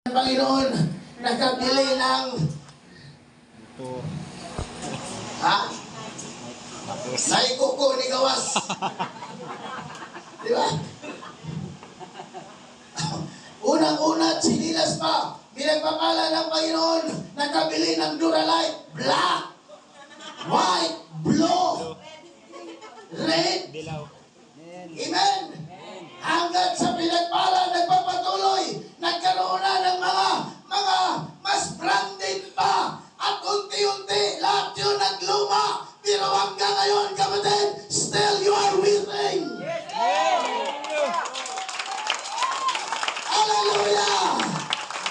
Panginoon, nakabili ng naikuko ni gawas. Di ba? Unang-una, sinilas pa. Pinagpapala ng Panginoon, nakabili ng Duralite, black, white, blue, red. Amen. Hanggat sa pinagpala, nagpapatuloy, nagkaroon na ng mga mas branded pa. At unti-unti, lahat yun nagluma. Pero hanggang ngayon, kapatid, still you are wearing. Hallelujah!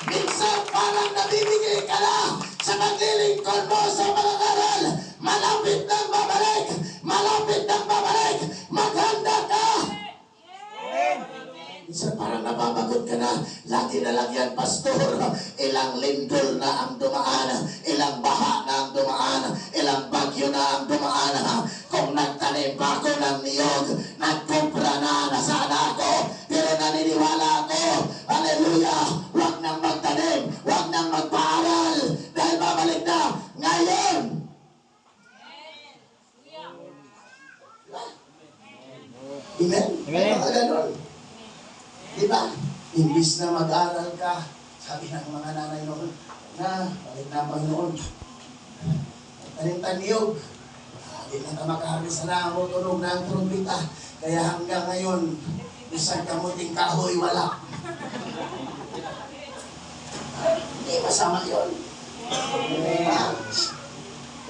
Minsan parang nabibigay ka na sa paglilingkod mo sa mga aral. Malapit nang babalik. Malapit nang babalik. Maghanda ka. Minsan parang nababagot ka na. Lagi na lang yan, pastor. Ilang lindol na ang dumaan. Ilang baha na ang dumaan. Ilang bagyo na ang dumaan. Kung nagtanim pa ako ng niyog, nagkumpra na sana ako. Pero naniniwala ako. Hallelujah! Huwag nang magtanim. Huwag nang magpaaral. Dahil babalik na ngayon. Amen? Amen. Ganun. Diba? Imbis na mag-aral ka, sabi ng mga nanay noon, balik na Panginoon. Tanim-taniyog. Hindi na ka makaharvest na ako, tunog na ang trumpita. Kaya hanggang ngayon, isang kamuting kahoy, wala. Hindi masama yun.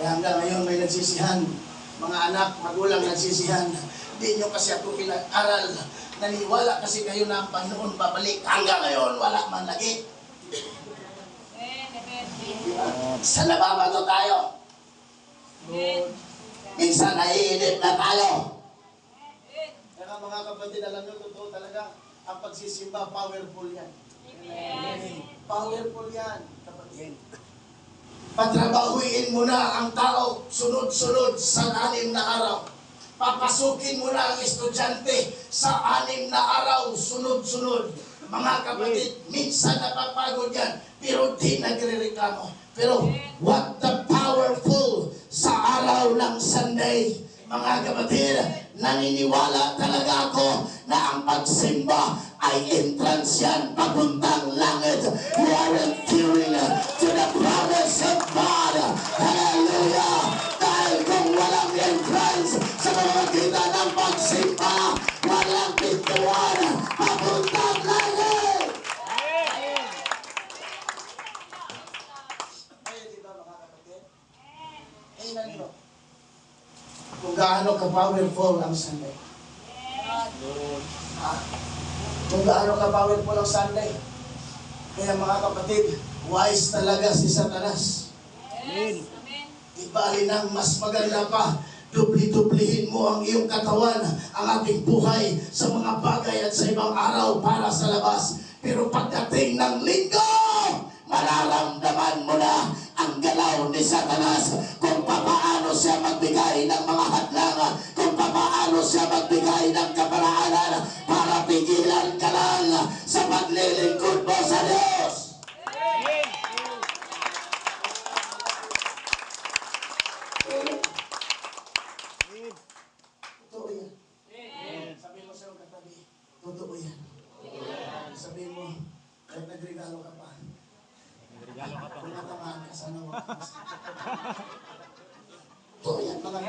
Kaya hanggang ngayon may nagsisihan. Mga anak, magulang nagsisihan. Hindi nyo kasi ako pinag-aral. Naniwala kasi kayo na ang Panginoon babalik. Hanggang ngayon, wala man lagi. Sa nababato tayo. Minsan naiinip na tayo. Kaya mga kapatid, alam nyo, totoo talaga, ang pagsisimba, powerful yan. Powerful yan, kapatid. Patrabahuin mo na ang tao sunod-sunod sa 6 na araw. Papasukin mo na ang estudyante sa 6 na araw, sunod-sunod. Mga kapatid, minsan napapagod yan, pero di nagre-reklamo. Pero what the powerful sa araw ng Sunday, mga kapatid, naniniwala talaga ako na ang pagsimba ay entrance yan, papuntang langit. We are entering to the promise of God. Hallelujah! Dahil kung walang entrance sa pamamagitan ng pagsimba, walang pintuan, papuntang langit. Kaya di ba mga kapatid? Tingnan nyo kung gaano ka-powerful ang Sunday. Kung gaano ka-powerful ang Sunday. Kaya mga kapatid, wise talaga si Satanas. Amen. Ibali nang mas maganda pa, dubli-dublihin mo ang iyong katawan, ang ating buhay sa mga bagay at sa ibang araw para sa labas. Pero pagdating ng linggo, mararamdaman mo na ang galaw ni Satanas, kung papaano siya magbigay ng mga hadlangan, kung papaano siya magbigay ng kaparaanan para pigilan ka lang sa paglilingkod mo sa Diyos. Totoo yan. Sabi mo sa iyong katabi, totoo yan. Sabi mo, kahit nagregalo ka pa, kung natamaan ka, sana huwag ka. Totoo yan, mga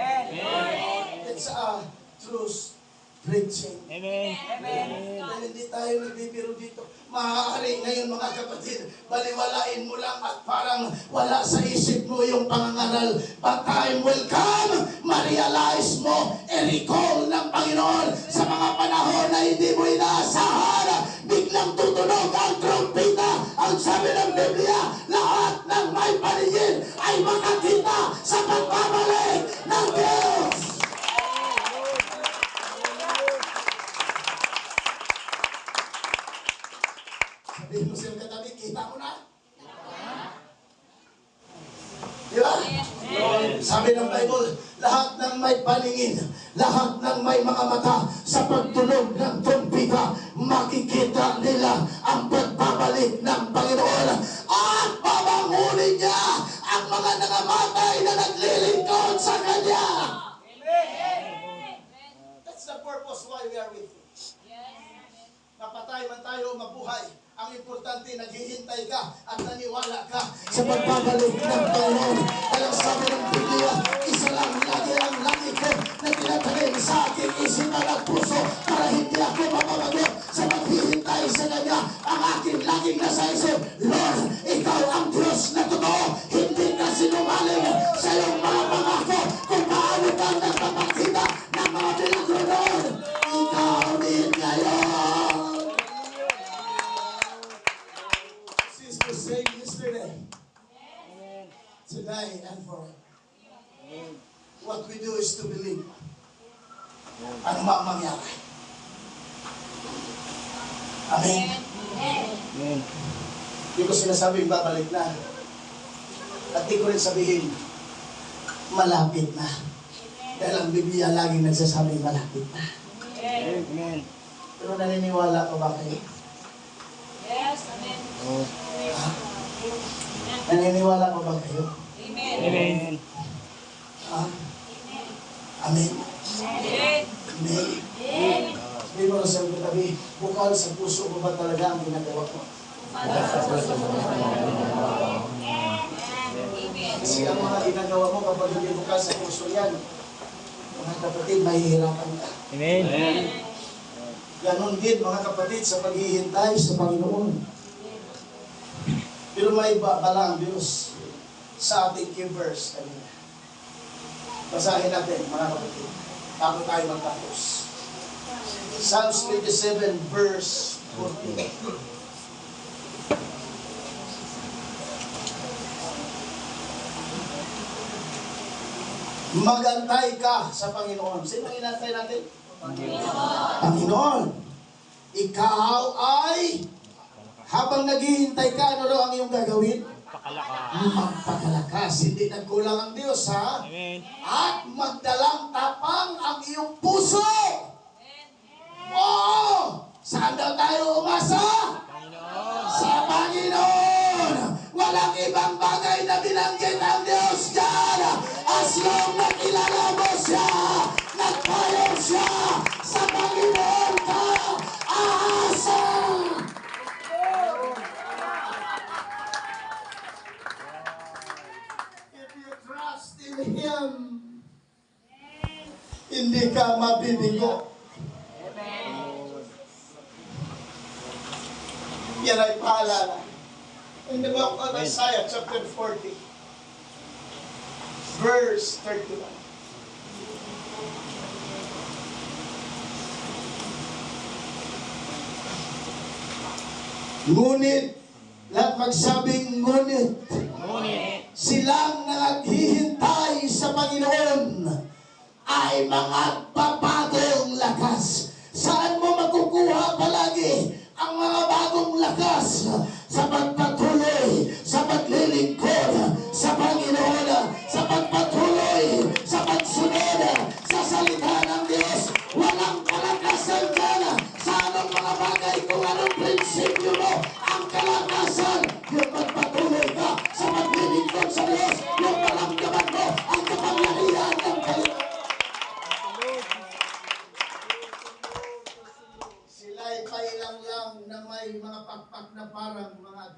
it's a truth preaching. Amen. Dahil hindi tayo nagbibiro dito. Maaari ngayon mga kapatid, baliwalain mo lang at parang wala sa isip mo yung pangangaral. But time will come, ma-realize mo, i-recall ng Panginoon sa mga panahon na hindi mo inaasahan. Biglang tutunog ang trumpeta. Ang sabi ng Biblia, lahat ng may paningin ay makakita sa pagbabalik ng Diyos. Sabihin mo siyang katabi, kita mo na. Di ba? Sabi ng Bible, lahat ng may paningin, lahat ng may mga mata, sa pagtunog ng trumpeta, makikita nila ang pagbabago pagbabalik ng Panginoon. At babangunin niya ang mga nangamatay na naglilingkod sa Kanya. That's the purpose why we are with you. Mapatay man tayo o mabuhay, ang importante, naghihintay ka at naniwala ka sa pagbabalik ng Panginoon. Kaya sabi ng Biblia, isa lang lagi ang langit ko na tinatanim sa aking isipan at puso para hindi ako mamabago sa maghihintay sa Kanya. Ang aking laging nasa isip, Lord, Ikaw ang Diyos na totoo, hindi ka sinungaling sa iyong mga pangako. Kung paano ka nagpapakita ng mga milagro noon, Ikaw din ngayon. The same yesterday, today, and forever. What we do is to believe. Ano ba mangyari? Amen. Hindi ko sinasabing babalik na. At di ko rin sabihin, malapit na. Dahil ang Biblia laging nagsasabing malapit na. Amen. Pero naniniwala ko ba kayo? Yes, amen. Oh. Naniniwala ko ba kayo? Amen. Amen. Ha? Amen. Amen. Amen. Hindi mo sa tabi, bukal sa puso mo ba talaga ang ginagawa ko? Kasi ang mga ginagawa mo kapag hindi bukal sa puso yan, mga kapatid, mahihirapan ka. Amen. Ganon din mga kapatid sa paghihintay sa Panginoon. Pero may balang Diyos sa ating key verse kanina. Basahin natin mga kapatid bago tayo magtapos. Psalms 27 verse 14. Magantay ka sa Panginoon. Sino ang inantay natin? Panginoon. Ikaw ay habang naghihintay ka, ano daw ang iyong gagawin? Magpakalakas. Hindi nagkulang ang Diyos, ha? Amen. At magdalang tapang ang iyong puso. Oo! Saan daw tayo umasa? Sa Panginoon. Walang ibang bagay na binanggit ang Diyos dyan. As long na kilala mo siya, nagpayo siya, sa Panginoon ka aasa. If you trust in Him, hindi ka mabibigo. Yan ay paalala. In the book of Isaiah, chapter 40, verse 31. Ngunit, lahat magsabing ngunit, silang naghihintay sa Panginoon ay mga papagong lakas. Saan mo makukuha palagi ang mga bagong lakas? Sa